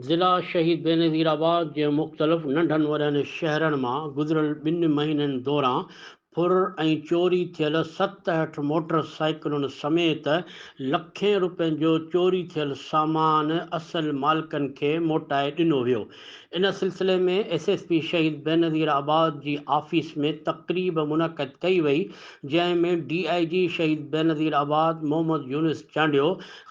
ज़िला शहीद बेनज़ीराबाद जे मुख़्तलिफ़ नंढनि वॾनि शहरनि मां गुज़िरियल 2 महीननि दौरान फुर ऐं चोरी थियल 67 मोटरसाइकिलुनि समेत लखें रुपयनि जो चोरी थियल सामान असल मालिकनि खे मोटाए ॾिनो वियो। इन सिलसिले में एसएसपी शहीद बेनज़ीराबाद जी ऑफ़िस में तक़रीब मुनक़द कई वई, जंहिंमें डीआईजी शहीद बेनज़ीराबाद मोहम्मद यूनुस चांडियो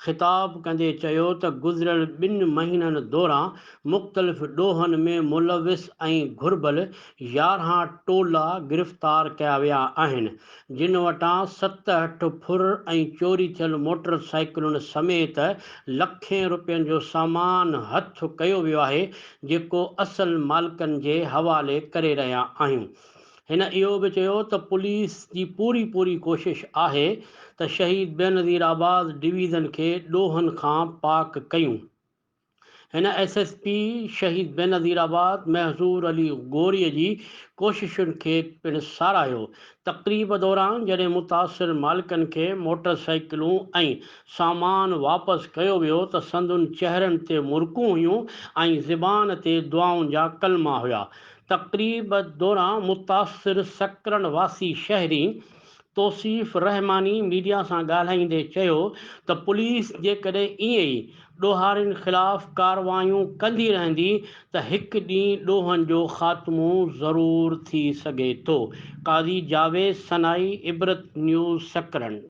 ख़िताब कंदे चयो त गुज़िरियल 2 महीननि दौरान मुख़्तलिफ़ ॾोहनि में मुलविस ऐं घुर्बल 11 टोला गिरफ़्तार कया विया आहिनि, जिन वटां 67 फुर ऐं चोरी थियल मोटरसाइकिलुनि समेत लखें रुपयनि जो सामान हथु कयो वियो आहे, जेको असल मालिकनि जे हवाले करे रहिया आहियूं। हिन इहो बि चयो त पुलिस जी पूरी कोशिश आहे त शहीद बेनज़ीराबाद डिवीज़न खे ॾोहनि खां पाक कयूं। हिन एसएसपी शहीद बेनज़ीराबाद महज़ूर अली गोरीअ जी कोशिशुनि खे पिणु साराहियो। तक़रीब दौरान जॾहिं मुतासिर मालिकनि खे मोटरसाइकिलूं ऐं सामान वापसि कयो वियो त संदुनि चेहरनि ते मुरकूं हुयूं ऐं ज़िबान ते दुआउनि जा कलमा हुआ। तक़रीब दौरान मुतासिर सकरन वासी शहरी तौसीफ़ रहमानी मीडिया सां ॻाल्हाईंदे चयो त पुलिस जेकॾहिं ईअं ई ॾोहारियुनि ख़िलाफ़ कार्रवायूं कंदी रहंदी त हिकु ॾींहुं ॾोहनि जो ख़ात्मो ज़रूरु थी सघे थो। क़ाज़ी जावेद सनाई, इबरत न्यूज़ सकरन।